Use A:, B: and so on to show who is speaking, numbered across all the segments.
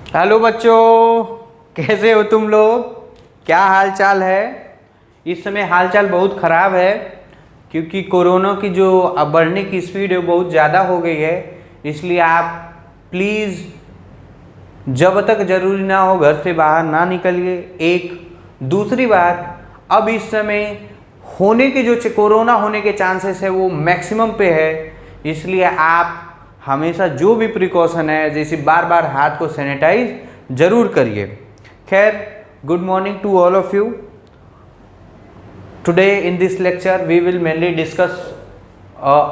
A: Hello बच्चों, कैसे हो तुम लोग? क्या हाल चाल है? इस समय हाल चाल बहुत ख़राब है क्योंकि कोरोना की जो अब बढ़ने की स्पीड है वो बहुत ज़्यादा हो गई है। इसलिए आप प्लीज़ जब तक ज़रूरी ना हो घर से बाहर ना निकलिए। एक दूसरी बात, अब इस समय होने के जो कोरोना होने के चांसेस है वो मैक्सिमम पे है, इसलिए आप हमेशा जो भी प्रिकॉशन है जैसे बार बार हाथ को सैनिटाइज जरूर करिए। खैर, good morning to all of you. Today in this lecture we will mainly discuss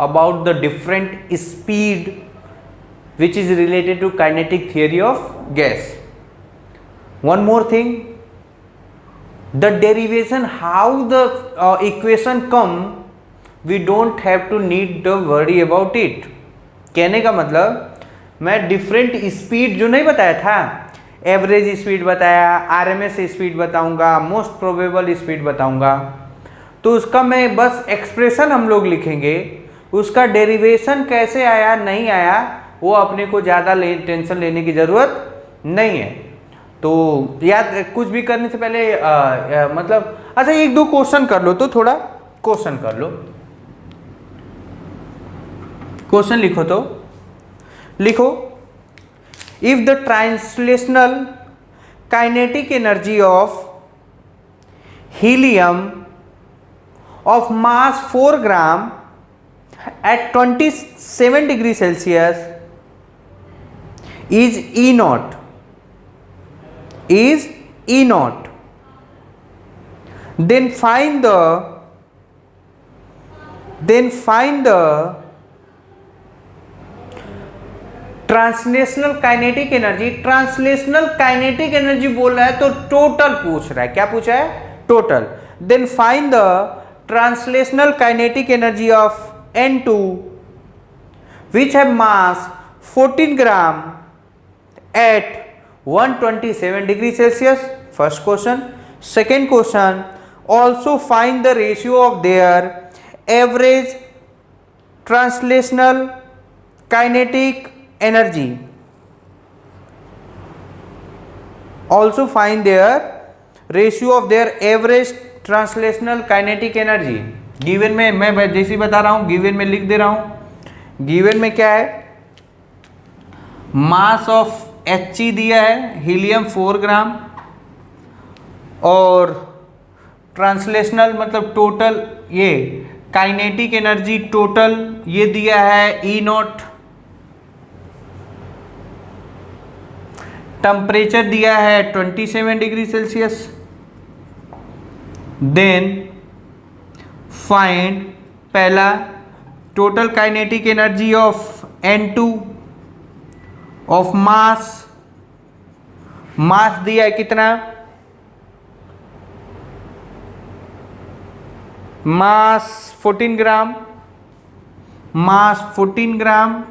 A: about the different speed which is related to kinetic theory of gas. One more thing, the derivation, how the equation come, we don't have to need to worry about it. कहने का मतलब, मैं different speed जो नहीं बताया था, average speed बताया, RMS speed बताऊंगा, मोस्ट प्रोबेबल स्पीड बताऊंगा, तो उसका मैं बस एक्सप्रेशन हम लोग लिखेंगे। उसका डेरिवेशन कैसे आया नहीं आया वो अपने को ज़्यादा टेंशन लेने की ज़रूरत नहीं है। तो याद, कुछ भी करने से पहले मतलब अच्छा एक दो क्वेश्चन कर लो, तो थोड़ा क्वेश्चन कर लो। क्वेश्चन लिखो, तो लिखो, if the translational kinetic energy of helium of mass 4 gram at 27 degrees Celsius is E naught, then find the translational kinetic energy. Translational kinetic energy बोल रहा है तो टोटल पूछ रहा है। क्या पूछा है? Total. Then find the translational kinetic energy of N2 which have mass 14 gram at 127 degrees Celsius. First question. Second question, also find the ratio of their average translational kinetic energy. Also find their ratio of their average translational kinetic energy. Given में मैं जैसे बता रहा हूं, given में लिख दे रहा हूं। गिवन में क्या है? मास ऑफ He दिया है, हीलियम 4 ग्राम, और ट्रांसलेशनल मतलब टोटल, ये काइनेटिक एनर्जी टोटल ये दिया है E नॉट, टेम्परेचर दिया है 27 डिग्री सेल्सियस। देन फाइंड, पहला, total kinetic energy of N2 of mass. Mass दिया है कितना? मास 14 ग्राम, मास 14 ग्राम,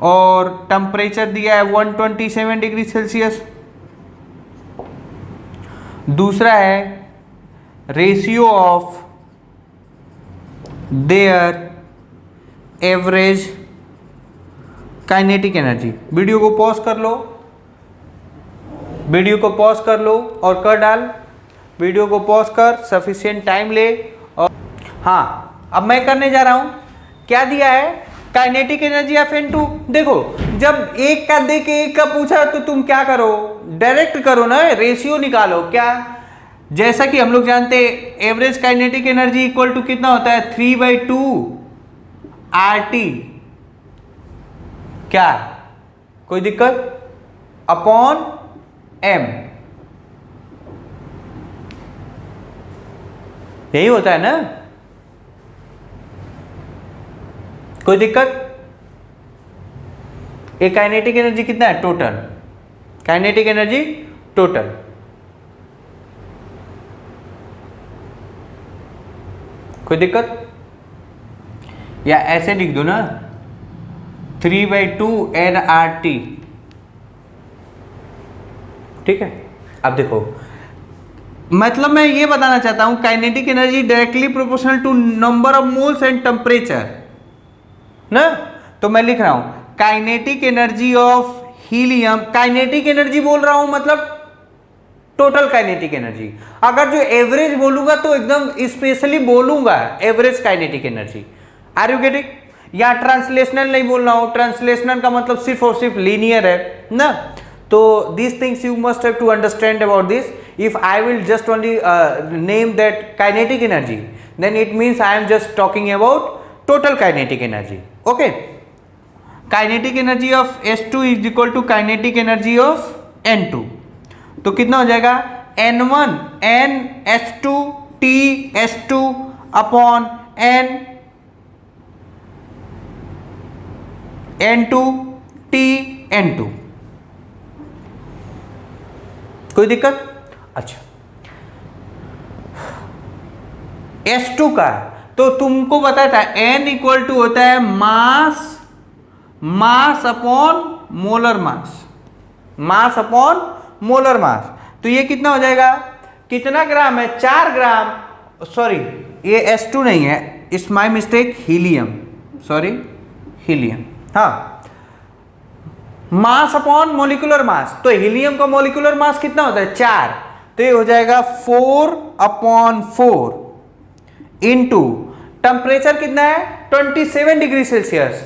A: और टेम्परेचर दिया है 127 डिग्री सेल्सियस। दूसरा है ratio of their average kinetic energy. Video को पॉज कर लो, वीडियो को पॉज कर लो और कर डाल। वीडियो को पॉज कर, सफिशिएंट टाइम ले। और हाँ, अब मैं करने जा रहा हूं। क्या दिया है? Kinetic energy of N2। देखो, जब एक का दे के एक का पूछा तो तुम क्या करो? डायरेक्ट करो ना, रेशियो निकालो। क्या? जैसा कि हम लोग जानते हैं average kinetic energy equal to कितना होता है? 3/2 RT। क्या कोई दिक्कत? अपॉन M, यही होता है ना? कोई दिक्कत? एक काइनेटिक एनर्जी कितना है? Total kinetic energy total. कोई दिक्कत? या ऐसे लिख दो ना, 3/2 nRT। ठीक है। अब देखो, मतलब मैं ये बताना चाहता हूं, kinetic energy directly proportional to number of moles and temperature ना। तो मैं लिख रहा हूं kinetic energy of helium, kinetic energy बोल रहा हूं मतलब टोटल काइनेटिक एनर्जी। अगर जो एवरेज बोलूंगा तो एकदम स्पेशली बोलूंगा average kinetic energy. Are you getting? या ट्रांसलेशनल नहीं बोल रहा हूं, ट्रांसलेशनल का मतलब सिर्फ और सिर्फ लीनियर है ना। तो this things you must have to understand about this. If I will just only name that kinetic energy, then it means I am just talking about total kinetic energy. Okay, kinetic energy of S2 is equal to kinetic energy of N2। तो कितना हो जाएगा? N1 NH2 TS2 upon N2 TN2। कोई दिक्कत? अच्छा, S2 का तो तुमको बताया था N इक्वल टू होता है mass upon molar mass, mass upon molar mass. तो ये कितना हो जाएगा? कितना ग्राम है? 4 ग्राम। सॉरी, ये S2 नहीं है, it's my mistake, helium, sorry helium. हाँ, मास अपॉन मोलिकुलर मास, तो हीलियम का मोलिकुलर मास कितना होता है? 4। तो ये हो जाएगा 4/4 इंटू टेम्परेचर कितना है? 27 डिग्री सेल्सियस,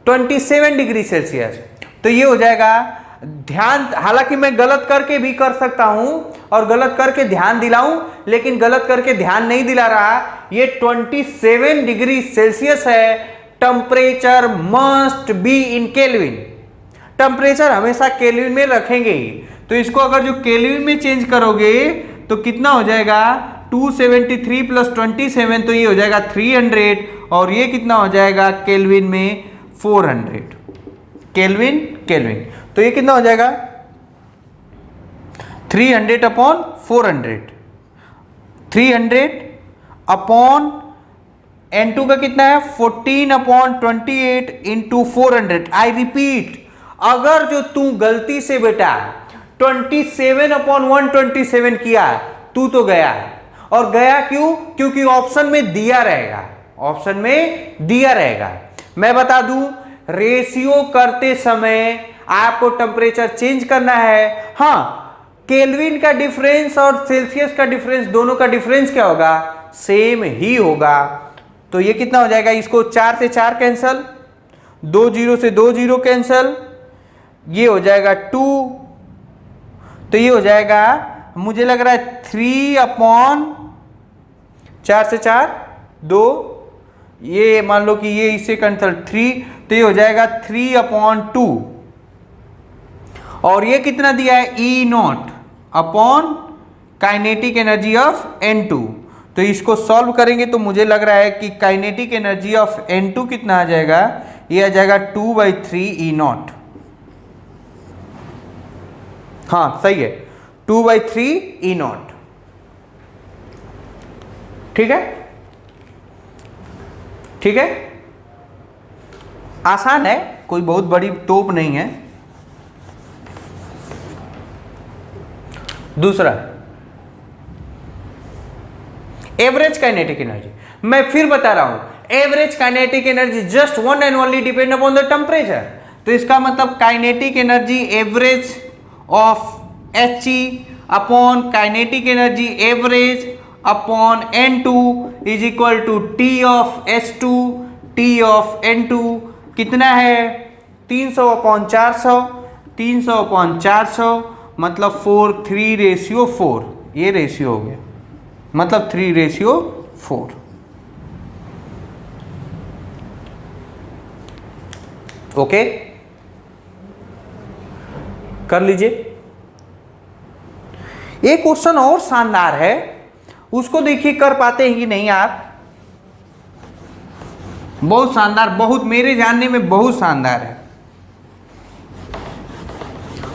A: 27 डिग्री सेल्सियस। तो ये हो जाएगा, ध्यान, हालांकि मैं गलत करके भी कर सकता हूं और गलत करके ध्यान दिलाऊं, लेकिन गलत करके ध्यान नहीं दिला रहा। ये 27 डिग्री सेल्सियस है। Temperature must be in kelvin, temperature हमेशा केल्विन में रखेंगे ही। तो इसको अगर जो केल्विन में चेंज करोगे तो कितना हो जाएगा? 273 प्लस 27, तो ये हो जाएगा 300, और ये कितना हो जाएगा केल्विन में? 400 केल्विन। तो ये कितना हो जाएगा? 300 अपॉन 400, 300 अपॉन N2 का कितना है? 14/28 इंटू 400। आई रिपीट, अगर जो तू गलती से बेटा 27/127 किया, तू तो गया। और गया क्यों? क्योंकि ऑप्शन में दिया रहेगा, ऑप्शन में दिया रहेगा। मैं बता दूं, रेशियो करते समय आपको टेम्परेचर चेंज करना है। हाँ, केल्विन का डिफरेंस और सेल्सियस का डिफरेंस, दोनों का डिफरेंस क्या होगा? सेम ही होगा। तो ये कितना हो जाएगा? इसको 4 से 4 कैंसल, 2 0 से 2 0 कैंसल, ये हो जाएगा 2। तो ये हो जाएगा, मुझे लग रहा है 3/4 से 4 2, ये मान लो कि ये इससे कैंसल 3, तो ये हो जाएगा 3/2। और ये कितना दिया है? E0 upon kinetic energy of N2। तो इसको सॉल्व करेंगे तो मुझे लग रहा है कि काइनेटिक एनर्जी ऑफ N2 कितना आ जाएगा? ये आ जाएगा 2/3 E0। हाँ सही है, 2/3 E0। ठीक है, ठीक है, आसान है, कोई बहुत बड़ी तोप नहीं है। दूसरा, एवरेज काइनेटिक एनर्जी। मैं फिर बता रहा हूं, average kinetic energy just one and only depend upon the temperature. तो इसका मतलब kinetic energy average of He upon kinetic energy average upon N2 is equal to T of S2 T of N2। कितना है? 300/400, 300/400 मतलब 4:3 ये ratio हो गया, मतलब 3:4। ओके, कर लीजिए। एक क्वेश्चन और शानदार है, उसको देखिए कर पाते हैं कि नहीं आप। बहुत शानदार, बहुत, मेरे जानने में बहुत शानदार है।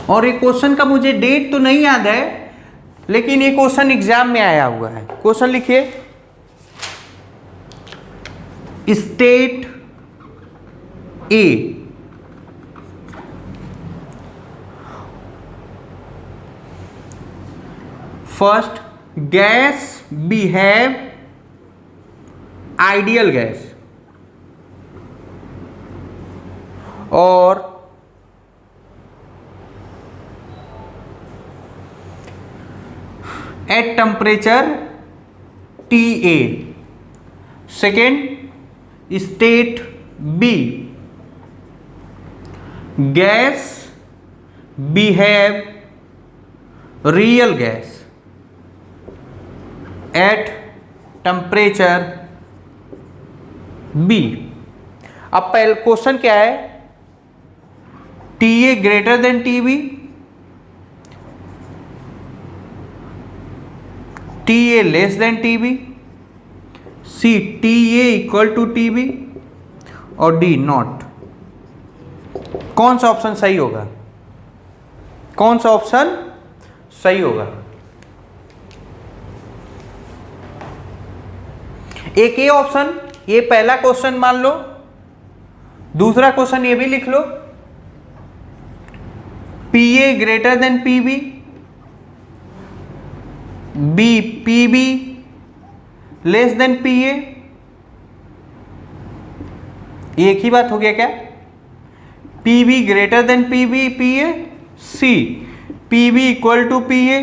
A: और ये क्वेश्चन का मुझे डेट तो नहीं याद है, लेकिन ये क्वेश्चन एग्जाम में आया हुआ है। क्वेश्चन लिखिए, state a first gas behave ideal gas और at temperature TA. Second, state B, gas behave real gas at temperature B. अब पहले क्वेश्चन क्या है, TA greater than TB, TA less than TB, C TA equal to TB और D not. कौन सा option सही होगा, कौन सा ऑप्शन सही होगा? एक ये ऑप्शन, ये पहला क्वेश्चन मान लो, दूसरा क्वेश्चन ये भी लिख लो, PA greater than PB, B PB less than PA। एक ही बात हो गया क्या? PB greater than PB PA, C PB equal to PA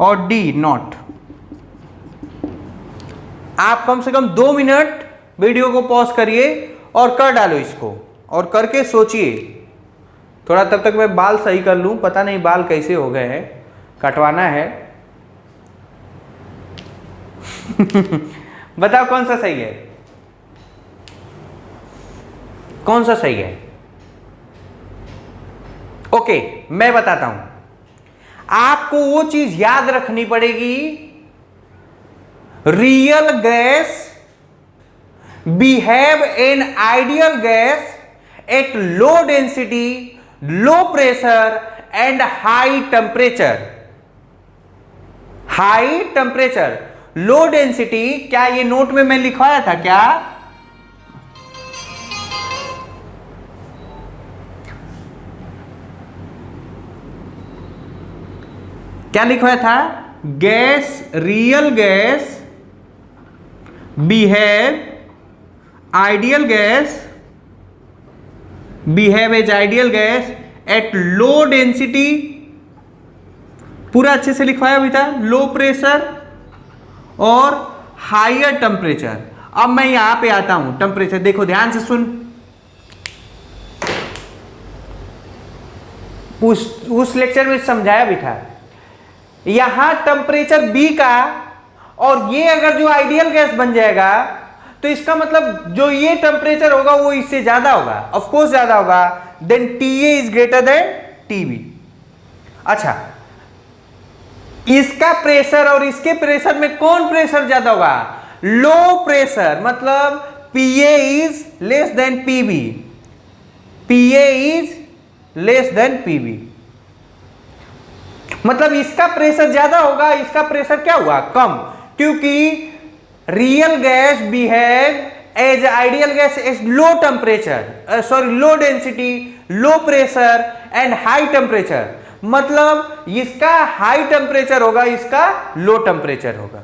A: और D नॉट। आप कम से कम 2 मिनट वीडियो को पॉज करिए और कर डालो इसको, और करके सोचिए थोड़ा। तब तक मैं बाल सही कर लूं, पता नहीं बाल कैसे हो गए हैं, कटवाना है। बताओ कौन सा सही है, कौन सा सही है? ओके, मैं बताता हूं। आपको वो चीज याद रखनी पड़ेगी, real gas behave in ideal gas at low density, low pressure and high temperature. High temperature, low density, क्या ये नोट में मैं लिखवाया था क्या? क्या लिखवाया था? Gas, real gas behave ideal gas, behave as ideal gas at low density, पूरा अच्छे से लिखवाया भी था, लो प्रेशर और हायर टेम्परेचर। अब मैं यहां पे आता हूं, टेम्परेचर देखो ध्यान से सुन, उस लेक्चर में समझाया भी था। यहां टेम्परेचर B का, और ये अगर जो आइडियल गैस बन जाएगा तो इसका मतलब जो ये टेम्परेचर होगा वो इससे ज्यादा होगा, ऑफ कोर्स ज्यादा होगा, then TA is greater than TB। अच्छा, इसका प्रेशर और इसके प्रेशर में कौन प्रेशर ज्यादा होगा? लो प्रेशर, मतलब PA is less than PB, PA is less than PB, मतलब इसका प्रेशर ज्यादा होगा, इसका प्रेशर क्या हुआ? कम, क्योंकि real gas behave as ideal gas as low temperature, sorry low density, low pressure and high temperature, मतलब इसका हाई टेम्परेचर होगा, इसका लो टेम्परेचर होगा,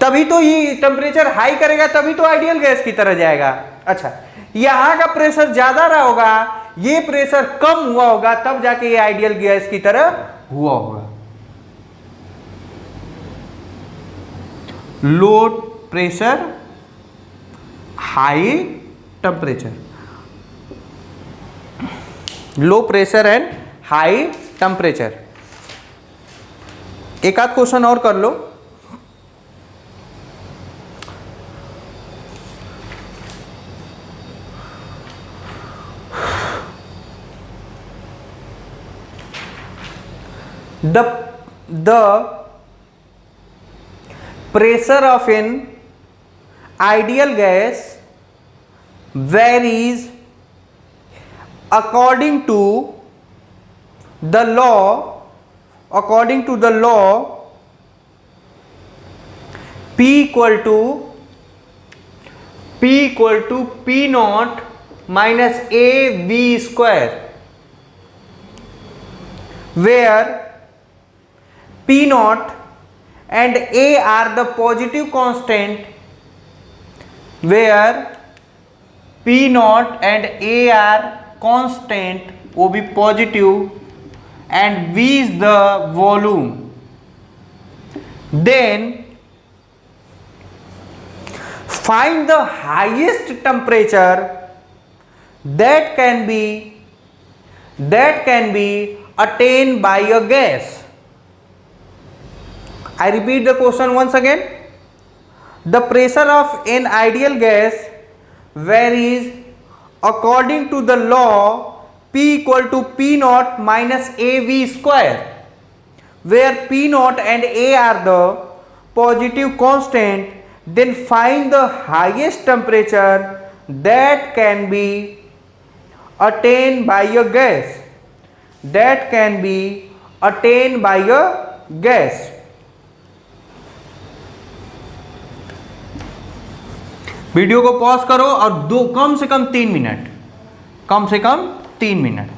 A: तभी तो ये टेम्परेचर हाई करेगा, तभी तो आइडियल गैस की तरह जाएगा। अच्छा, यहां का प्रेशर ज्यादा रहा होगा, ये प्रेशर कम हुआ होगा, तब जाके ये आइडियल गैस की तरह हुआ होगा। Low pressure, high temperature, low pressure and high temperature. एक आध क्वेश्चन और कर लो। The pressure of an ideal gas varies according to the law, P equal to P naught minus AV square, where P naught and A are the positive constant, where P naught and A are constant, वो भी positive, and V is the volume, then find the highest temperature that can be attained by a gas. I repeat the question once again. The pressure of an ideal gas varies according to the law P equal to P naught minus AV square, where P naught and A are the positive constant. Then find the highest temperature that can be attained by a gas. That can be attained by a gas. Video को pause करो और कम से कम 3 minute, कम से कम 3 minute.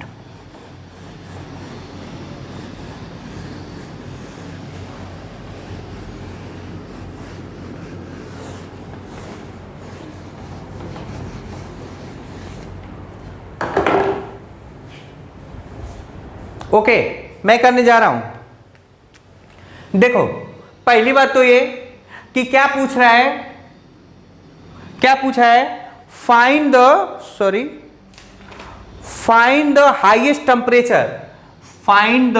A: Okay, मैं करने जा रहा हूं। देखो, पहली बात तो ये कि क्या पूछ रहा है, क्या पूछा है? Find the highest temperature, find the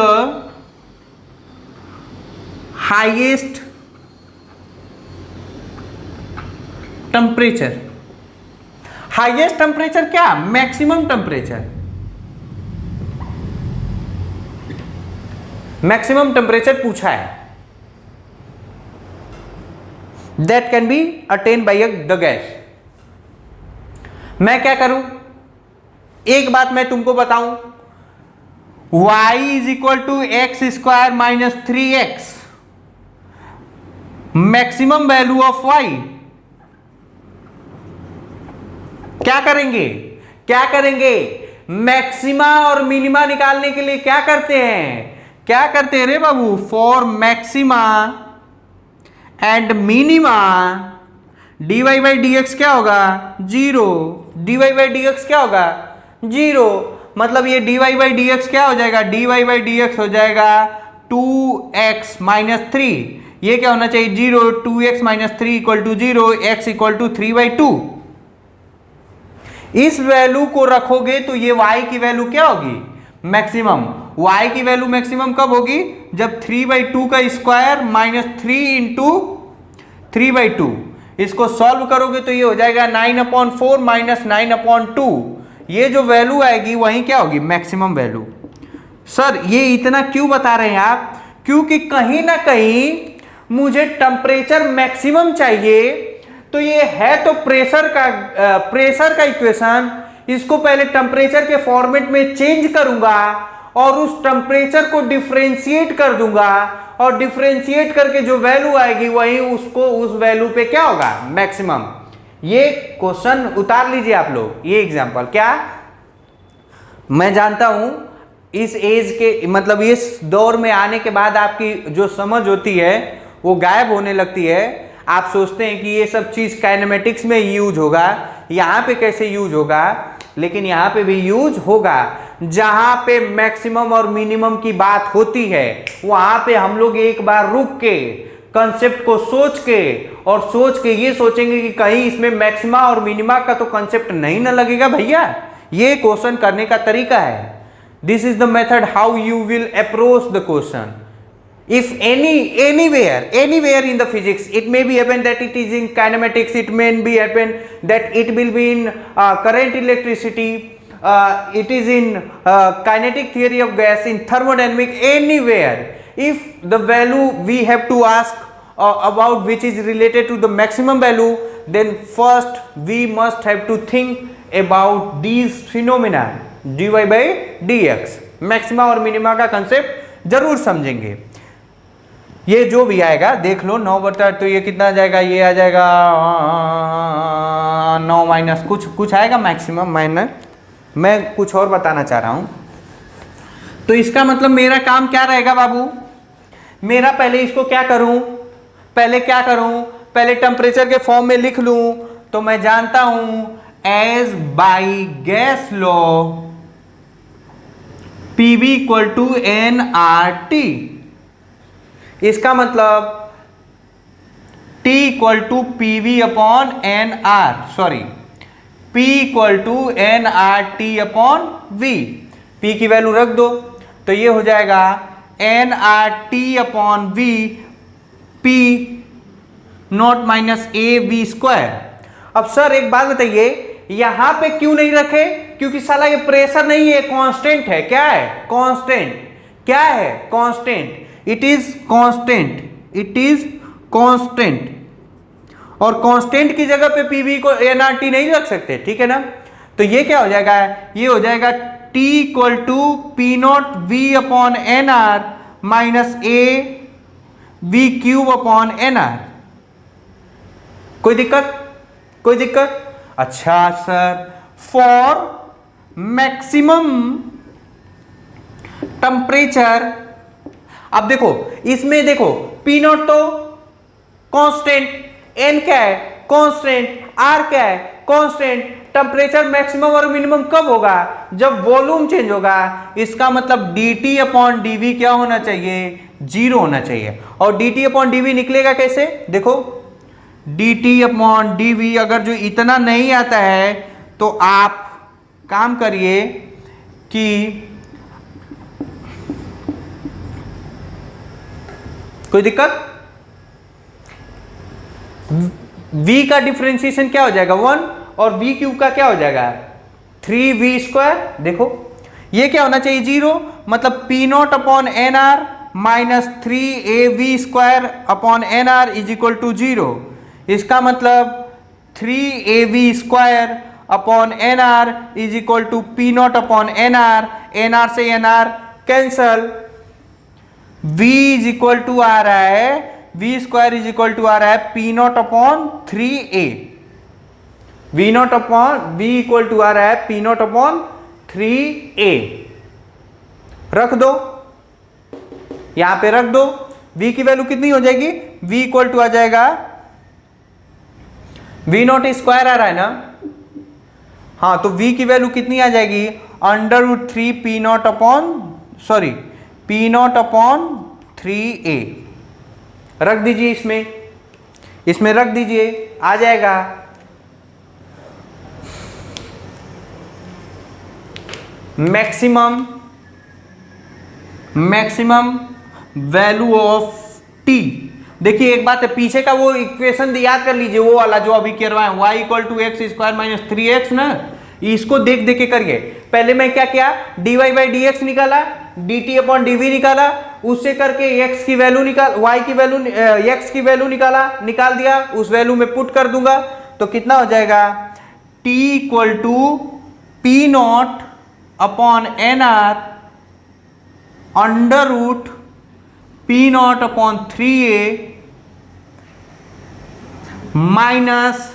A: highest temperature. Highest temperature क्या? Maximum temperature. मैक्सिमम टेम्परेचर पूछा है, that can be attain by the gas. मैं क्या करूं? एक बात मैं तुमको बताऊं, y is equal to x square minus 3x, maximum value of y। क्या करेंगे? क्या करेंगे? मैक्सिमा और मिनिमा निकालने के लिए क्या करते हैं? क्या करते हैं रे बाबू? For maxima and minima dy by d x क्या होगा? 0। dy बाई डी एक्स क्या होगा? 0। मतलब ये dy बाई डी एक्स क्या हो जाएगा? dy बाई डी एक्स हो जाएगा 2x माइनस 3। ये क्या होना चाहिए? 0। 2x minus 3 equal to 0, x equal to 3/2। इस वैल्यू को रखोगे तो ये y की वैल्यू क्या होगी? मैक्सिमम। y की वैल्यू मैक्सिमम कब होगी? जब 3/2 का स्क्वायर माइनस 3 इंटू 3/2। इसको सॉल्व करोगे तो ये हो जाएगा 9/4 माइनस 9/2। ये जो वैल्यू आएगी वही क्या होगी? Maximum value. सर ये इतना क्यों बता रहे हैं आप? क्योंकि कहीं ना कहीं मुझे टेम्परेचर मैक्सिमम चाहिए, तो ये है तो प्रेशर का इक्वेशन, इसको पहले टेम्परेचर के फॉर्मेट में चेंज करूंगा और उस टेम्परेचर को डिफरेंशिएट कर दूंगा, और डिफरेंशिएट करके जो वैल्यू आएगी वही उसको उस वैल्यू पे क्या होगा? मैक्सिमम। ये क्वेश्चन उतार लीजिए आप लोग, ये एग्जांपल। क्या मैं जानता हूं इस एज के मतलब इस दौर में आने के बाद आपकी जो समझ होती है वो गायब होने लगती है। आप सोचते हैं कि ये सब चीज काइनेमेटिक्स में यूज होगा, यहाँ पे कैसे यूज होगा? लेकिन यहाँ पे भी यूज होगा। जहां पे मैक्सिमम और मिनिमम की बात होती है वहां पे हम लोग एक बार रुक के कंसेप्ट को सोच के ये सोचेंगे कि कहीं इसमें मैक्सिमा और मिनिमा का तो कंसेप्ट नहीं ना लगेगा भैया। ये क्वेश्चन करने का तरीका है। This is the method how you will approach the question. If anywhere in the physics, it may be happen that it is in kinematics, it may be happen that it will be in current electricity, it is in kinetic theory of gas, in thermodynamic, anywhere. If the value we have to ask about which is related to the maximum value, then first we must have to think about these phenomena dy by dx। Maxima और minima का concept जरूर समझेंगे। ये जो भी आएगा देख लो, 9 तो ये कितना आ जाएगा? ये आ जाएगा 9 माइनस कुछ आएगा मैक्सिमम माइनस। मैं कुछ और बताना चाह रहा हूं। तो इसका मतलब मेरा काम क्या रहेगा बाबू? मेरा पहले इसको क्या करूं? पहले टेम्परेचर के फॉर्म में लिख लूं। तो मैं जानता हूं as by gas law PV equal to NRT। इसका मतलब T equal to P V upon N R, sorry P equal to N R T upon V. P की वैल्यू रख दो तो ये हो जाएगा N R T upon V P naught minus A V square. अब सर एक बात बताइए, यहां पे क्यों नहीं रखे? क्योंकि साला ये प्रेशर नहीं है, कांस्टेंट है। क्या है? कांस्टेंट। क्या है? Constant. It is constant, it is constant. और कांस्टेंट की जगह पे पीवी को एनआरटी नहीं रख सकते, ठीक है ना? तो ये क्या हो जाएगा? ये हो जाएगा T equal to P naught V upon N R minus A V cube upon N R. कोई दिक्कत? कोई दिक्कत? अच्छा सर, फॉर मैक्सिमम टेम्परेचर, अब देखो इसमें देखो पी नॉट तो कांस्टेंट, एन क्या है? कांस्टेंट, आर क्या है? कांस्टेंट। टेम्परेचर मैक्सिमम और मिनिमम कब होगा? जब वॉल्यूम चेंज होगा। इसका मतलब dt अपॉन dv क्या होना चाहिए? जीरो होना चाहिए। और dt अपॉन dv निकलेगा कैसे? देखो dt अपॉन dv अगर जो इतना नहीं आता है तो आप काम करिए कि कोई दिक्कत? v का डिफरेंशिएशन क्या हो जाएगा? 1 और v क्यूब का क्या हो जाएगा? 3v square. देखो ये क्या होना चाहिए? जीरो। मतलब p not upon N R minus 3av square upon N r is equal to zero. इसका मतलब 3av square upon N r is equal to P not upon N r. N r से n r cancel, v is equal to आ रहा है, v square is equal to आ रहा है p not upon 3a। v not upon v equal to आ रहा है पी नॉट अपॉन 3a। रख दो, यहां पे रख दो। v की वैल्यू कितनी हो जाएगी? v इक्वल टू आ जाएगा, v नॉट स्क्वायर आ रहा है ना? हाँ, तो v की वैल्यू कितनी आ जाएगी? Under root 3 P not upon, sorry P not upon 3a। रख दीजिए इसमें, इसमें रख दीजिए, आ जाएगा मैक्सिमम वैल्यू ऑफ t। देखिए एक बात है, पीछे का वो इक्वेशन याद कर लीजिए, वो वाला जो अभी करवाए y equal to x square minus 3x ना, इसको देख देख के करिए। पहले मैं क्या किया? dy बाई डी एक्स निकाला, dt अपॉन dv निकाला, उससे करके x की वैल्यू निकाल, y की वैल्यू, x की वैल्यू निकाल दिया, उस वैल्यू में पुट कर दूंगा तो कितना हो जाएगा? t equal to P not upon N R under root P not upon 3a minus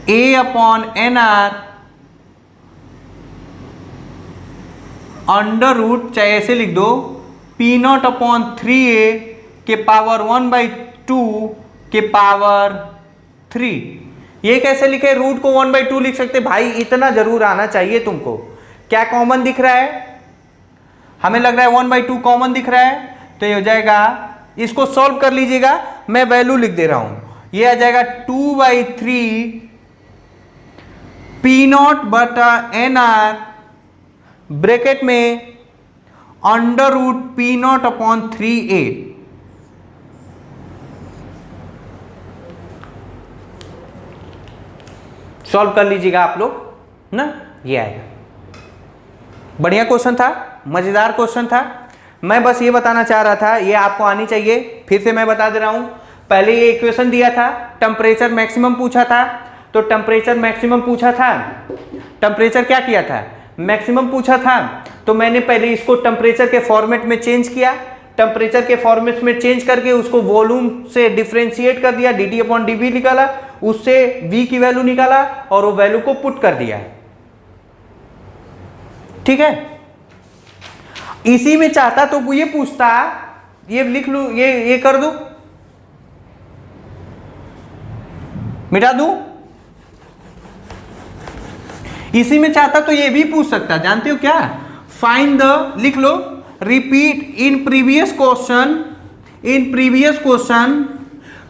A: a upon N R under root, चाहे ऐसे लिख दो, पी नॉट अपॉन 3a के पावर 1/2 के पावर 3। ये कैसे लिखे? रूट को 1/2 लिख सकते भाई, इतना जरूर आना चाहिए तुमको। क्या कॉमन दिख रहा है? हमें लग रहा है 1/2 कॉमन दिख रहा है, तो ये हो जाएगा, इसको सॉल्व कर लीजिएगा, मैं वैल्यू लिख दे रहा हूं। ये आ जाएगा 2/3 पी नॉट बटा एन आर ब्रैकेट में under root P not upon 3a। Solve कर लीजिएगा आप लोग ना, ये आएगा। बढ़िया क्वेश्चन था, मजेदार क्वेश्चन था। मैं बस ये बताना चाह रहा था, ये आपको आनी चाहिए। फिर से मैं बता दे रहा हूं, पहले ये इक्वेशन दिया था, टेम्परेचर मैक्सिमम पूछा था, तो टेम्परेचर मैक्सिमम पूछा था, टेम्परेचर क्या किया था? मैक्सिमम पूछा था, तो मैंने पहले इसको टेम्परेचर के फॉर्मेट में चेंज किया, टेम्परेचर के फॉर्मेट में चेंज करके उसको वॉल्यूम से डिफरेंशिएट कर दिया, dt अपॉन dv निकाला, उससे v की वैल्यू निकाला और वो वैल्यू को पुट कर दिया। ठीक है, इसी में चाहता तो वो ये पूछता, ये लिख लू, ये कर दू, मिटा दूं, इसी में चाहता तो ये भी पूछ सकता। जानते हो क्या? फाइंड द, लिख लो, repeat in previous question, in previous question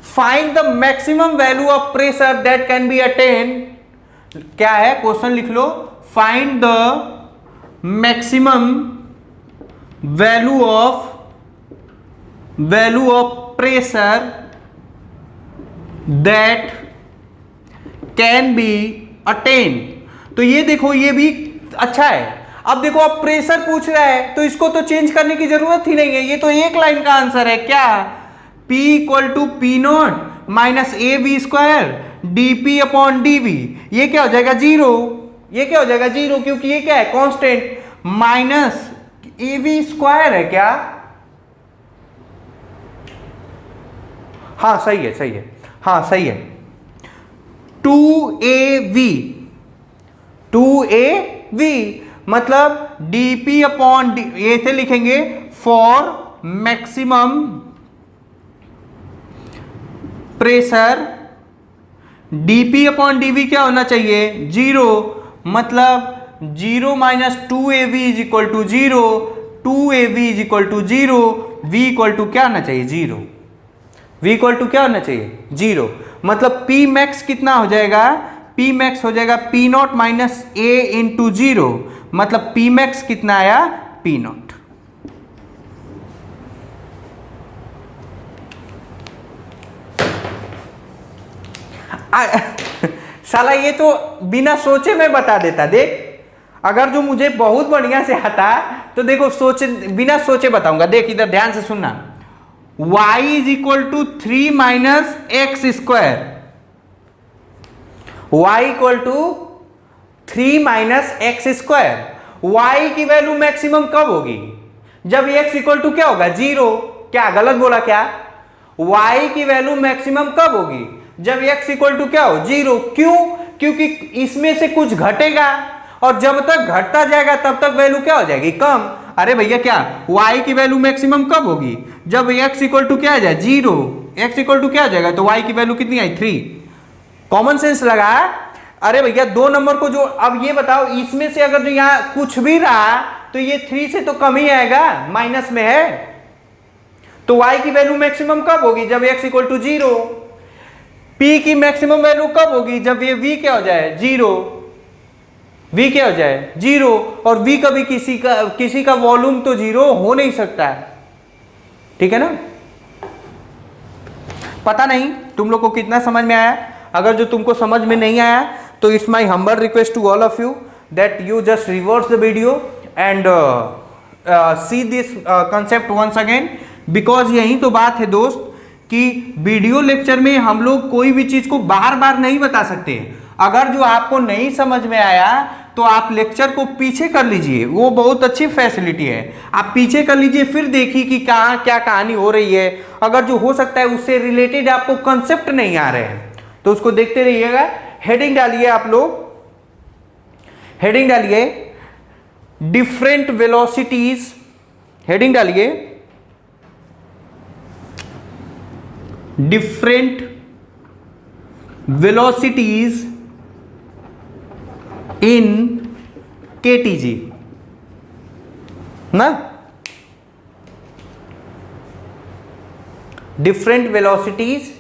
A: find the maximum value of pressure that can be attain. क्या है क्वेश्चन, लिख लो, find the maximum value of pressure that can be attain. तो ये देखो, ये भी अच्छा है। अब देखो, अब प्रेशर पूछ रहा है तो इसको तो चेंज करने की जरूरत ही नहीं है, ये तो एक लाइन का आंसर है। क्या, P equal to P naught minus A V square D P upon D V. ये क्या हो जाएगा, जीरो। ये क्या हो जाएगा, जीरो, क्योंकि ये क्या है, constant, minus A V square है। क्या, हाँ सही है, सही है, हाँ सही है, 2AV, 2AV मतलब dp अपॉन ए से लिखेंगे for maximum pressure, dp upon dv क्या होना चाहिए, जीरो, मतलब zero minus 2AV is equal to zero, 2AV is equal to zero, v equal to क्या होना चाहिए, जीरो, v इक्वल टू क्या होना चाहिए, जीरो। मतलब P मैक्स कितना हो जाएगा, P मैक्स हो जाएगा P not minus A into zero, मतलब P मैक्स कितना आया, P नॉट। साला ये तो बिना सोचे में बता देता। देख, अगर जो मुझे बहुत बढ़िया से आता तो देखो, सोचे बिना सोचे बताऊंगा। देख इधर ध्यान से सुनना, y is equal to 3 minus X square, y equal to 3 minus X square. y की वैल्यू मैक्सिमम कब होगी, जब x इक्वल टू क्या होगा, जीरो। क्या गलत बोला क्या, y की वैल्यू मैक्सिमम कब होगी, जब x इक्वल टू क्या हो, जीरो। क्यों, क्योंकि इसमें से कुछ घटेगा और जब तक घटता जाएगा तब तक वैल्यू क्या हो जाएगी, कम। अरे भैया क्या, y की वैल्यू मैक्सिमम कब होगी, जब x इक्वल टू क्या आ जाए, जीरो। x इक्वल टू क्या आ जाएगा, तो y की वैल्यू कितनी आई, 3। कॉमन सेंस लगा। अरे भैया दो नंबर को जो, अब ये बताओ, इसमें से अगर जो यहाँ कुछ भी रहा तो ये 3 से तो कम ही आएगा, माइनस में है। तो y की वैल्यू मैक्सिमम कब होगी, जब x equal to zero. p की मैक्सिमम वैल्यू कब होगी, जब ये v क्या हो जाए, जीरो। v क्या हो जाए, जीरो। और v कभी किसी का वॉल्यूम तो जीरो हो नहीं सकता है, ठीक है ना। पता नहीं तुम लोग को कितना समझ में आया। अगर जो तुमको समझ में नहीं आया तो it's my humble request to all of you that you just reverse the video and see this concept once again, because यही तो बात है दोस्त कि वीडियो लेक्चर में हम लोग कोई भी चीज को बार बार नहीं बता सकते। अगर जो आपको नहीं समझ में आया तो आप लेक्चर को पीछे कर लीजिए, वो बहुत अच्छी फैसिलिटी है। आप पीछे कर लीजिए, फिर देखिए कि कहाँ क्या कहानी हो रही है। अगर जो हो सकता है उससे रिलेटेड आपको कंसेप्ट नहीं आ रहे हैं तो उसको देखते रहिएगा। हेडिंग डालिए आप लोग, हेडिंग डालिए डिफरेंट वेलोसिटीज, हेडिंग डालिए डिफरेंट वेलोसिटीज इन केटीजी ना, डिफरेंट वेलोसिटीज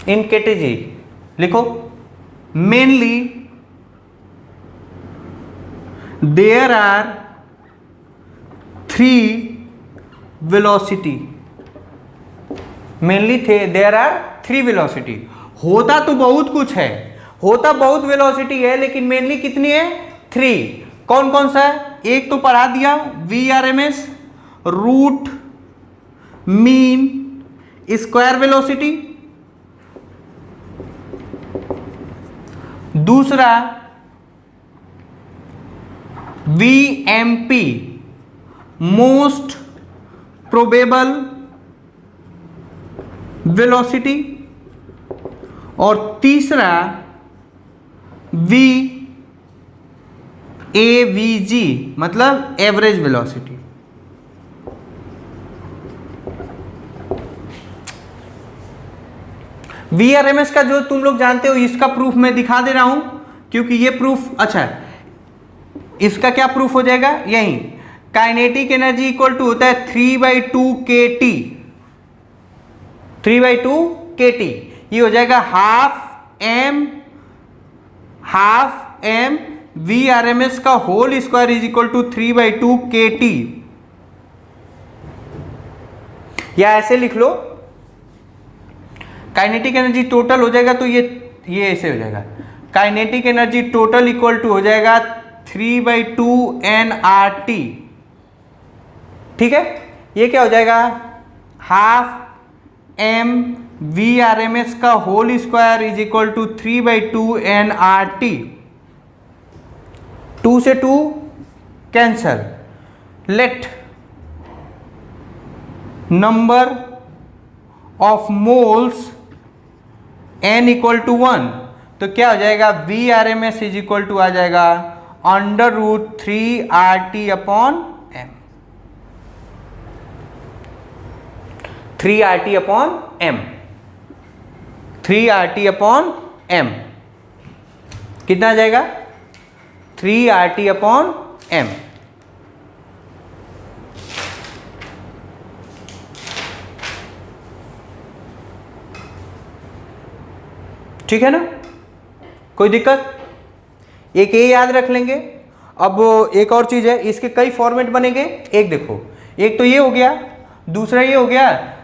A: इन केटीजी लिखो। Mainly there are 3 velocity, mainly there are 3 velocity. होता तो बहुत कुछ है, होता बहुत वेलोसिटी है, लेकिन मेनली कितनी है, 3। कौन कौन सा है, एक तो पढ़ा दिया, VRMS, root mean square velocity. दूसरा VMP, मोस्ट प्रोबेबल वेलोसिटी। और तीसरा VAVG, मतलब एवरेज वेलोसिटी। VRMS का जो तुम लोग जानते हो, इसका प्रूफ मैं दिखा दे रहा हूं, क्योंकि ये प्रूफ अच्छा है। इसका क्या प्रूफ हो जाएगा, यही काइनेटिक एनर्जी इक्वल टू होता है 3/2 KT, 3/2 KT। ये हो जाएगा हाफ एम VRMS का whole square is equal to 3/2 KT। या ऐसे लिख लो, काइनेटिक एनर्जी टोटल हो जाएगा तो ये ऐसे हो जाएगा, kinetic energy total equal to हो जाएगा 3/2 nRT। ठीक है, ये क्या हो जाएगा, हाफ एम VRMS का whole square is equal to 3/2 nRT। 2 से 2 cancel, let number of moles n equal to 1, तो क्या हो जाएगा, VRMS इज इक्वल टू आ जाएगा √3RT upon m, 3RT upon m, 3RT upon m कितना आ जाएगा, 3RT अपॉन m। ठीक है ना, कोई दिक्कत, एक ये याद रख लेंगे। अब एक और चीज है, इसके कई फॉर्मेट बनेंगे। एक देखो, एक तो ये हो गया, दूसरा ये हो गया।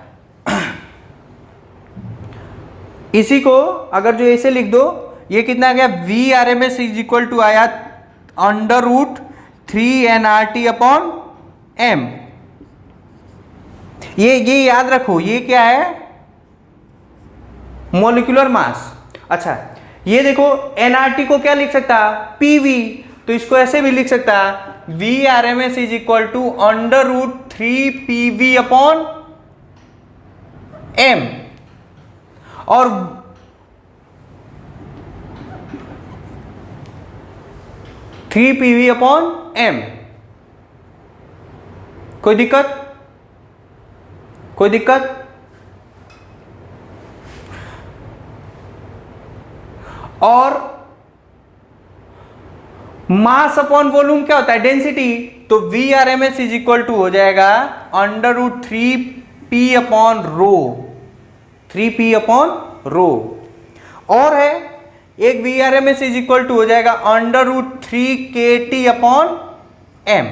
A: इसी को अगर जो ऐसे लिख दो, ये कितना आ गया, VRMS इज इक्वल टू आया √3nRT अपॉन m। ये याद रखो, ये क्या है, मॉलिक्यूलर मास। अच्छा, ये देखो nRT को क्या लिख सकता, PV, तो इसको ऐसे भी लिख सकता, VRMS is equal to √3PV upon m। और थ्री PV अपॉन m। कोई दिक्कत, कोई दिक्कत। और मास अपॉन वॉल्यूम क्या होता है, डेंसिटी, तो VRMS इज इक्वल टू हो जाएगा √3P upon rho, 3P upon rho. और है एक VRMS इज इक्वल टू हो जाएगा √3KT अपॉन m।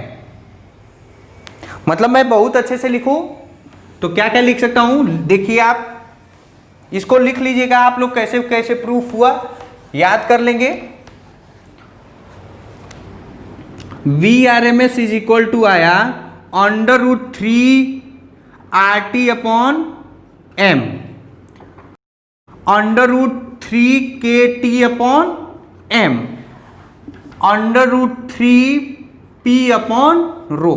A: मतलब मैं बहुत अच्छे से लिखूं तो क्या क्या लिख सकता हूं, देखिए आप इसको लिख लीजिएगा, आप लोग कैसे कैसे प्रूफ हुआ याद कर लेंगे। VRMS इज इक्वल टू आया √3RT upon m, √3KT upon m, √3P upon rho.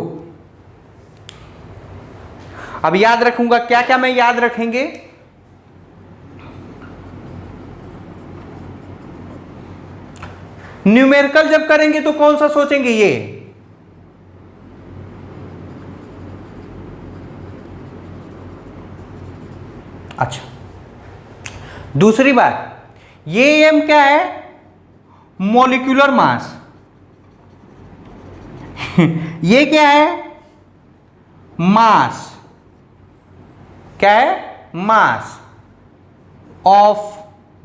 A: अब याद रखूंगा, क्या क्या मैं याद रखेंगे, न्यूमेरिकल जब करेंगे तो कौन सा सोचेंगे, ये अच्छा। दूसरी बात, ये m क्या है, मॉलिक्यूलर मास। ये क्या है, मास, क्या है, मास ऑफ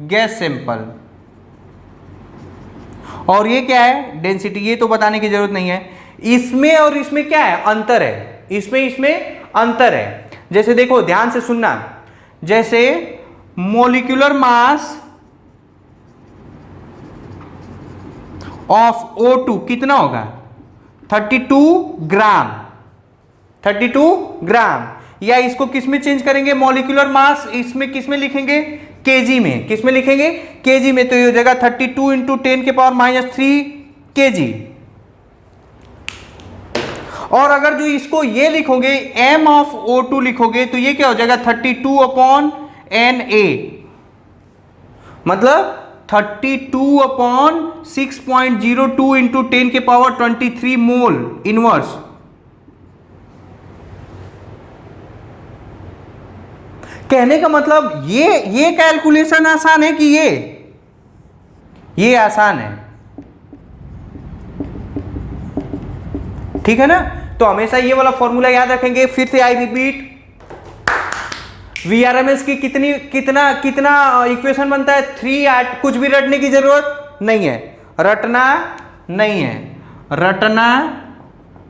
A: गैस सैंपल। और ये क्या है, डेंसिटी। ये तो बताने की जरूरत नहीं है। इसमें और इसमें क्या है, अंतर है, इसमें अंतर है। जैसे देखो, ध्यान से सुनना, जैसे मोलिकुलर मास ऑफ O2 कितना होगा, 32 ग्राम, 32 ग्राम। या इसको किस में चेंज करेंगे, मॉलिक्यूलर मास इसमें किस में लिखेंगे, केजी में। किस में लिखेंगे, केजी में। तो ये हो जाएगा 32 इंटू 10⁻³ केजी। और अगर जो इसको ये लिखोगे, m ऑफ O2 लिखोगे, तो ये क्या हो जाएगा, 32/Na, मतलब 32/6.02 इंटू 10⁻23 मोल इनवर्स। कहने का मतलब ये कैलकुलेशन आसान है कि ये आसान है, ठीक है ना। तो हमेशा ये वाला फॉर्मूला याद रखेंगे। फिर से आई रिपीट, VRMS की कितना इक्वेशन बनता है, 3RT। कुछ भी रटने की जरूरत नहीं है, रटना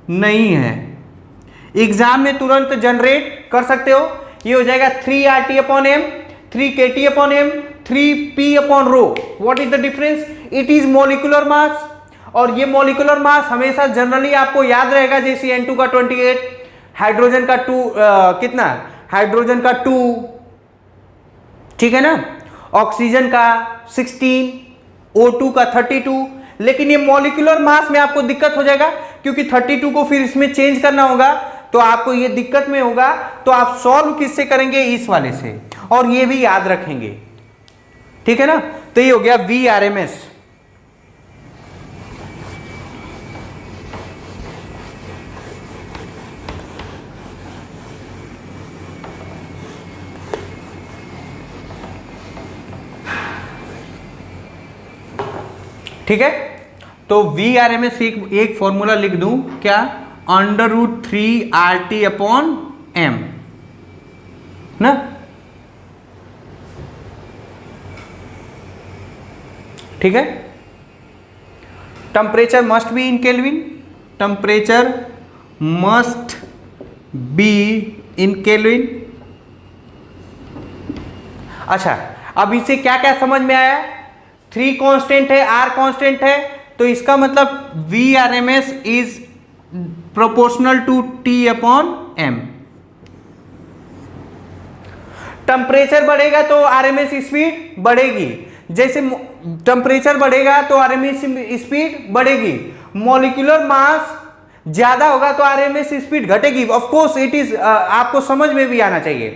A: नहीं है, एग्जाम में तुरंत जनरेट कर सकते हो। ये हो जाएगा 3RT/m, 3KT/m, 3P/ρ। What is the difference? It is molecular mass. और ये मॉलिक्यूलर मास हमेशा जनरली आपको याद रहेगा, जैसे N2 का 28, हाइड्रोजन का 2 कितना, हाइड्रोजन का 2, ठीक है ना, ऑक्सीजन का 16, O2 का 32। लेकिन ये मॉलिक्यूलर मास में आपको दिक्कत हो जाएगा, क्योंकि 32 को फिर इसमें चेंज करना होगा, तो आपको ये दिक्कत में होगा। तो आप सॉल्व किससे करेंगे, इस वाले से, और ये भी याद रखेंगे, ठीक है ना। तो ये हो गया VRMS। ठीक है, तो VRMS एक फॉर्मूला लिख दूं क्या, √3RT/m ना। ठीक है, temperature must be in kelvin, temperature must be in kelvin. अच्छा, अब इससे क्या क्या समझ में आया, 3 कांस्टेंट है, R कांस्टेंट है, तो इसका मतलब VRMS is proportional to T/m। Temperature बढ़ेगा तो RMS स्पीड बढ़ेगी, जैसे टेम्परेचर बढ़ेगा तो RMS स्पीड बढ़ेगी। मॉलिक्यूलर मास ज्यादा होगा तो RMS स्पीड घटेगी। ऑफ कोर्स इट इज, आपको समझ में भी आना चाहिए,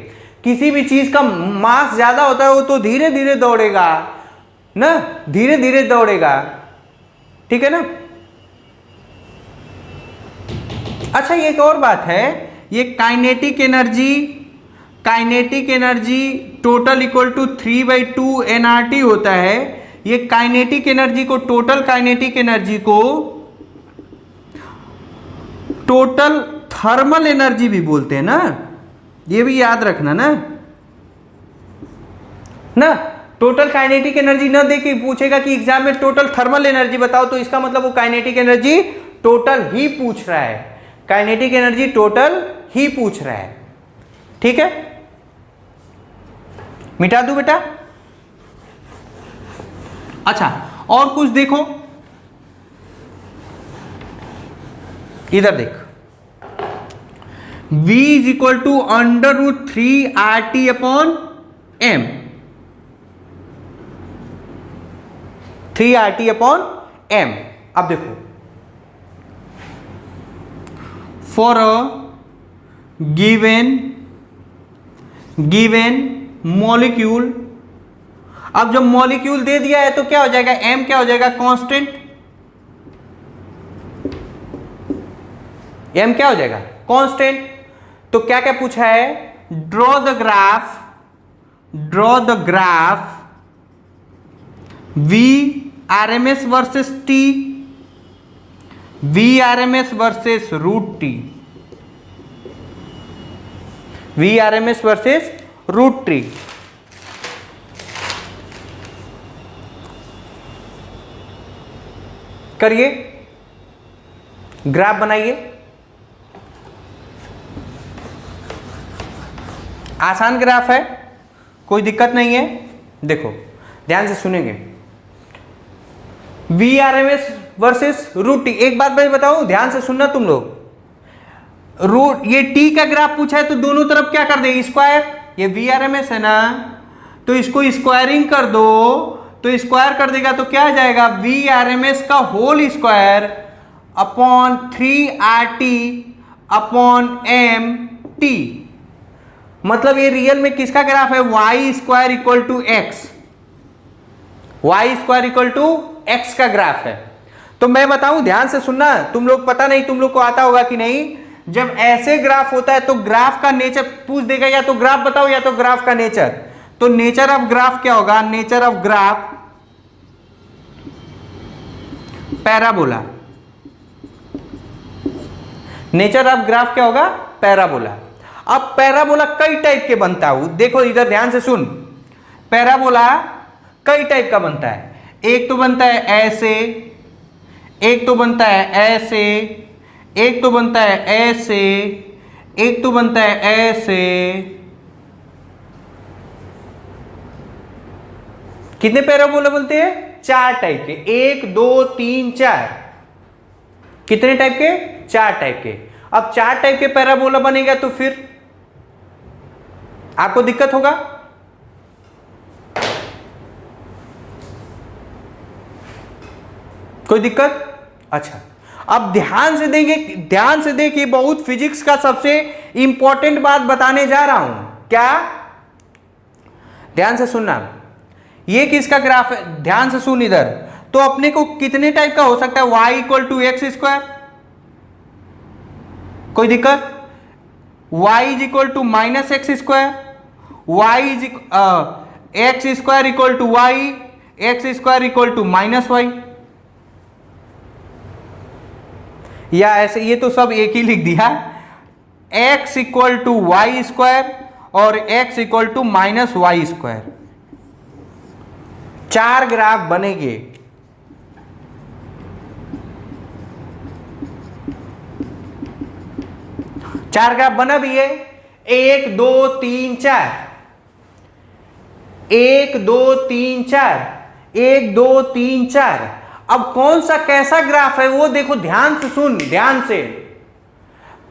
A: किसी भी चीज का मास ज्यादा होता है वो तो धीरे धीरे दौड़ेगा ना, धीरे धीरे दौड़ेगा, ठीक है ना। अच्छा, एक और बात है, ये kinetic energy total equal to 3/2 nRT होता है। ये काइनेटिक एनर्जी को, टोटल काइनेटिक एनर्जी को टोटल थर्मल एनर्जी भी बोलते हैं ना, ये भी याद रखना ना। टोटल काइनेटिक एनर्जी न दे के पूछेगा कि एग्जाम में टोटल थर्मल एनर्जी बताओ, तो इसका मतलब वो काइनेटिक एनर्जी टोटल ही पूछ रहा है, काइनेटिक एनर्जी टोटल ही पूछ रहा है, ठीक है। मिटा दूं बेटा? अच्छा, और कुछ देखो, इधर देख, V is equal to √3RT/m, 3RT/m। अब देखो, फॉर अ गिवन मॉलिक्यूल, अब जब मॉलिक्यूल दे दिया है तो क्या हो जाएगा, m क्या हो जाएगा, कांस्टेंट। m क्या हो जाएगा, कांस्टेंट। तो क्या क्या पूछा है, draw the graph VRMS versus T, VRMS versus √T, VRMS versus √T। करिए, ग्राफ बनाइए, आसान ग्राफ है, कोई दिक्कत नहीं है। देखो ध्यान से सुनेंगे, VRMS वर्सेस √T। एक बात मैं बताऊं, ध्यान से सुनना तुम लोग, ये T का ग्राफ पूछा है तो दोनों तरफ क्या कर दे, स्क्वायर। ये VRMS है ना, तो इसको स्क्वायरिंग कर दो, तो स्क्वायर कर देगा तो क्या आ जाएगा, VRMS का whole square upon 3RT/m T। मतलब ये रियल में किसका ग्राफ है, y square equal to x, y square equal to x का ग्राफ है। तो मैं बताऊं, ध्यान से सुनना, तुम लोग पता नहीं तुम लोग को आता होगा कि नहीं, जब ऐसे ग्राफ होता है तो ग्राफ का नेचर पूछ देगा, या तो ग्राफ बताओ या तो ग्राफ का नेचर। तो नेचर ऑफ ग्राफ क्या होगा, nature of graph parabola, nature of graph क्या होगा? पैराबोला। अब पैराबोला कई टाइप के बनता है, देखो इधर ध्यान से सुन। पैराबोला कई टाइप का बनता है। एक तो बनता है ऐसे, एक तो बनता है ऐसे, एक तो बनता है ऐसे, एक तो बनता है ऐसे। कितने पैराबोला बोलते हैं? 4 टाइप के। 1 2 3 4। कितने टाइप के? 4 टाइप के। अब 4 टाइप के पैराबोला बनेगा तो फिर आपको दिक्कत होगा। कोई दिक्कत? अच्छा, अब ध्यान से देंगे, ध्यान से देखिए, बहुत फिजिक्स का सबसे इंपॉर्टेंट बात बताने जा रहा हूं। क्या? ध्यान से सुनना। ये किसका ग्राफ है? ध्यान से सुन इधर। तो अपने को कितने टाइप का हो सकता है? y equal to x square. कोई दिक्कत? y is equal to minus X square, y is X square equal to Y, X square equal to minus Y. या ऐसे, ये तो सब एक ही लिख दिया, x equal to Y square और x equal to minus Y square. 4 graph बनेंगे। चार ग्राफ बना भी है। 1 2 3 4, 1 2 3 4, 1 2 3 4। अब कौन सा कैसा ग्राफ है वो देखो, ध्यान से सुन, ध्यान से।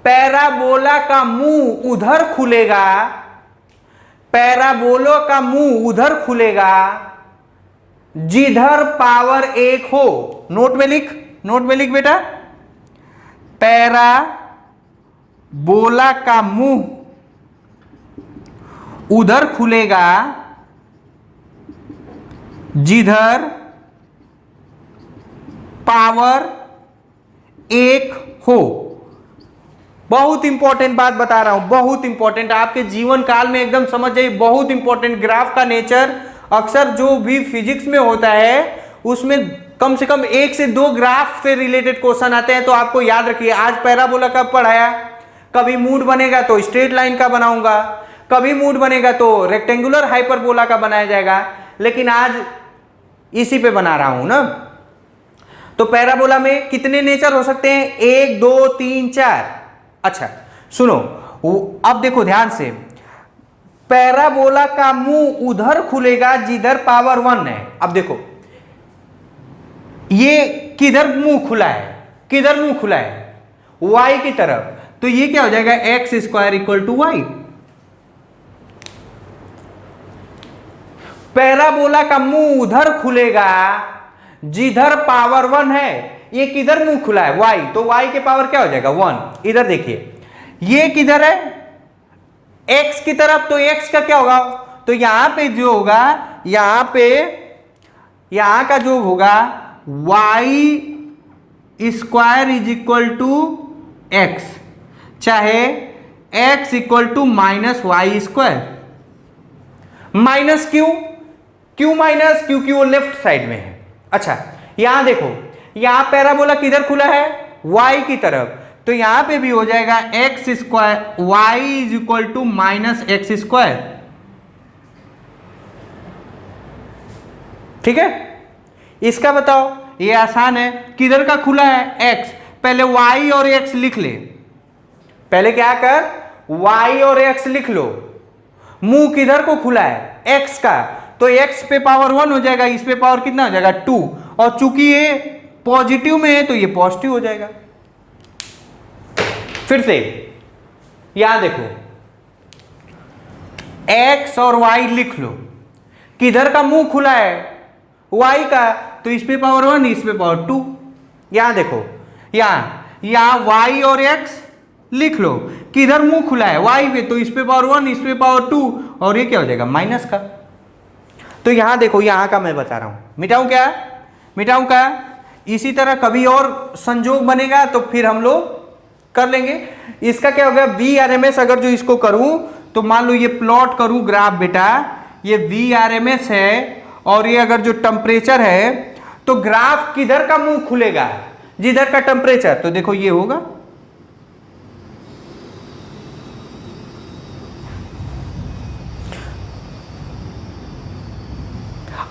A: पैराबोला का मुंह उधर खुलेगा, पैराबोला का मुंह उधर खुलेगा जिधर पावर 1 हो। नोट में लिख, नोट में लिख बेटा। पैराबोला का मुंह उधर खुलेगा जिधर पावर 1 हो। बहुत इंपॉर्टेंट बात बता रहा हूं, बहुत इंपॉर्टेंट, आपके जीवन काल में एकदम समझ जाइए। बहुत इंपॉर्टेंट ग्राफ का नेचर अक्सर जो भी फिजिक्स में होता है उसमें कम से कम 1 से 2 ग्राफ से रिलेटेड क्वेश्चन आते हैं। तो आपको याद रखिए, आज पैराबोला का पढ़ाया, कभी मूड बनेगा तो स्ट्रेट लाइन का बनाऊंगा, कभी मूड बनेगा तो रेक्टेंगुलर हाइपरबोला का बनाया जाएगा, लेकिन आज इसी पे बना रहा हूं ना। तो पैराबोला में कितने नेचर हो सकते हैं? 1 2 3 4। अच्छा सुनो, अब देखो ध्यान से। पैराबोला का मुंह उधर खुलेगा जिधर पावर 1 है। अब देखो ये किधर मुंह खुला है? किधर मुंह खुला है? y की तरफ। तो ये क्या हो जाएगा? X square equal to Y. Parabola का मुंह उधर खुलेगा जिधर पावर 1 है। ये किधर मुंह खुला है? y। तो y के पावर क्या हो जाएगा? 1। इधर देखिए, ये किधर है? x की तरफ। तो x का क्या होगा? तो यहां पे जो होगा, यहां पे, यहां का जो होगा y square is equal to X, चाहे x equal to minus Y square. Minus क्यों? क्यों माइनस? क्योंकि वो लेफ्ट साइड में है। अच्छा यहां देखो, यहां पैराबोला किधर खुला है? y की तरफ। तो यहां पे भी हो जाएगा X square, Y is equal to minus X square. ठीक है, इसका बताओ। ये आसान है, किधर का खुला है? x। पहले y और x लिख ले, पहले क्या कर, y और x लिख लो। मुंह किधर को खुला है? x का। तो x पे पावर 1 हो जाएगा, इस पे पावर कितना हो जाएगा? 2। और चूंकि ये पॉजिटिव में है तो ये पॉजिटिव हो जाएगा। फिर से यहां देखो, x और y लिख लो। किधर का मुंह खुला है? y का। तो इस पे पावर 1, इस पे पावर 2। यहां देखो, यहां y और x लिख लो। किधर मुंह खुला है? y पे। तो इस पे पावर 1, इस पे पावर 2, और ये क्या हो जाएगा? माइनस का। तो यहां देखो, यहां का मैं बता रहा हूं। मिटाऊं क्या? मिटाऊं क्या? इसी तरह कभी और संजोग बनेगा तो फिर हम लोग कर लेंगे। इसका क्या होगा? Vrms अगर जो इसको करूं तो मान लो ये प्लॉट करूं ग्राफ बेटा, ये Vrms है और ये अगर जो टेम्परेचर है, तो ग्राफ किधर का मुंह खुलेगा? जिधर का टेम्परेचर। तो देखो ये होगा,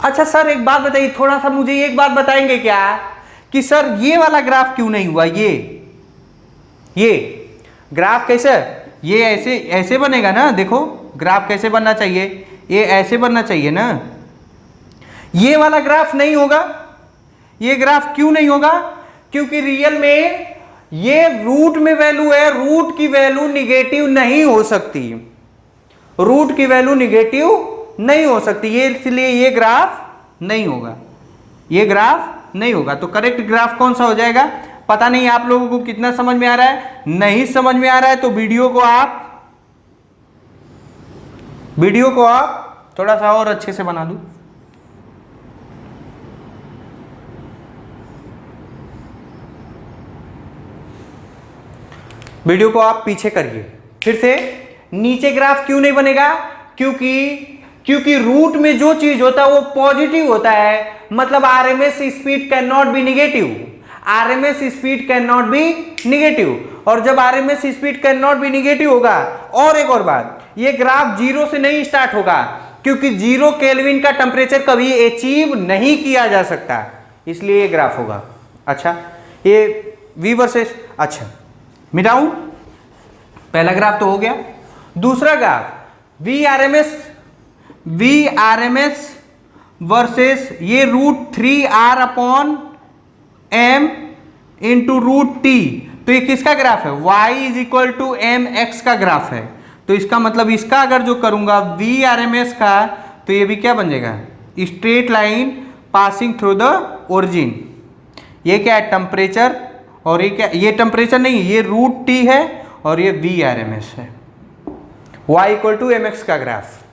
A: अच्छा सर एक बात बताइए, थोड़ा सा मुझे एक बात बताएंगे क्या कि सर ये वाला ग्राफ क्यों नहीं हुआ? ये ग्राफ कैसे, ये ऐसे ऐसे बनेगा ना, देखो ग्राफ कैसे बनना चाहिए, ये ऐसे बनना चाहिए ना, ये वाला ग्राफ नहीं होगा। ये ग्राफ क्यों नहीं होगा? क्योंकि रियल में ये रूट में वैल्यू है, रूट की वैल्यू निगेटिव नहीं हो सकती, रूट की वैल्यू निगेटिव नहीं हो सकती, ये इसलिए ये ग्राफ नहीं होगा, ये ग्राफ नहीं होगा। तो करेक्ट ग्राफ कौन सा हो जाएगा? पता नहीं आप लोगों को कितना समझ में आ रहा है, नहीं समझ में आ रहा है तो वीडियो को आप थोड़ा सा और अच्छे से बना दो। वीडियो को आप पीछे करिए फिर से। नीचे ग्राफ क्यों नहीं बनेगा? क्योंकि रूट में जो चीज होता है वो पॉजिटिव होता है, मतलब RMS speed can not B negative, RMS speed can not B negative. और जब RMS speed can not B negative होगा, और एक और बात, ये ग्राफ जीरो से नहीं स्टार्ट होगा, क्योंकि 0 केल्विन का टेम्परेचर कभी अचीव नहीं किया जा सकता, इसलिए ये ग्राफ होगा। अच्छा ये V वर्सेस, अच्छा मिटाऊं, पहला ग्राफ तो हो गया। दूसरा graph V R M S versus ये √3r/m इंटू √t, तो ये किसका ग्राफ है? y=mx का ग्राफ है। तो इसका मतलब इसका अगर जो करूंगा VRMS का, तो ये भी क्या बन जाएगा? Straight line passing through the origin. ये क्या है? टेम्परेचर, और ये क्या? ये टेम्परेचर नहीं, ये √t है और ये VRMS है, y=mx का ग्राफ।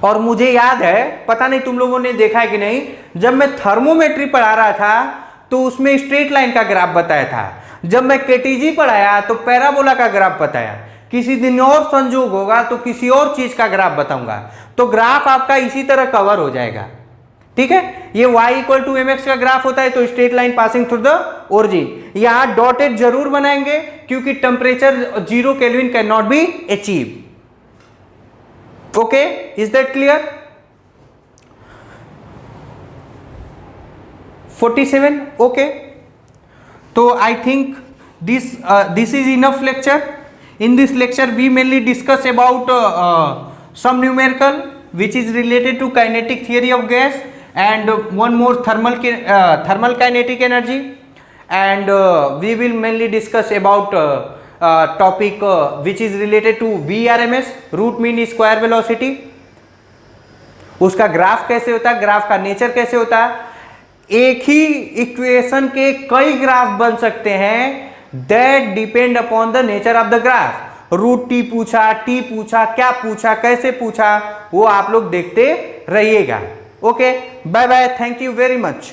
A: और मुझे याद है, पता नहीं तुम लोगों ने देखा है कि नहीं, जब मैं थर्मोमेट्री पढ़ा रहा था तो उसमें स्ट्रेट लाइन का ग्राफ बताया था, जब मैं केटीजी पढ़ाया तो पैराबोला का ग्राफ बताया, किसी दिन और संजोग होगा तो किसी और चीज का ग्राफ बताऊंगा, तो ग्राफ आपका इसी तरह कवर हो जाएगा। ठीक है, ये y=mx का ग्राफ होता है, तो straight line passing through the origin. यहां डॉटेड जरूर बनाएंगे क्योंकि temperature 0 kelvin can not be achieve. Okay, is that clear? 47, okay. तो I think this is enough lecture. In this lecture we mainly discuss about some numerical which is related to kinetic theory of gas, and one more thermal kinetic energy, and we will mainly discuss about topic which is related to VRMS, root mean square velocity, उसका graph कैसे होता है, graph का nature कैसे होता है। एक ही equation के कई ग्राफ बन सकते हैं, that depend upon the nature of the graph. √t पूछा, t पूछा, क्या पूछा, कैसे पूछा, वो आप लोग देखते रहिएगा। Okay, bye bye, thank you very much.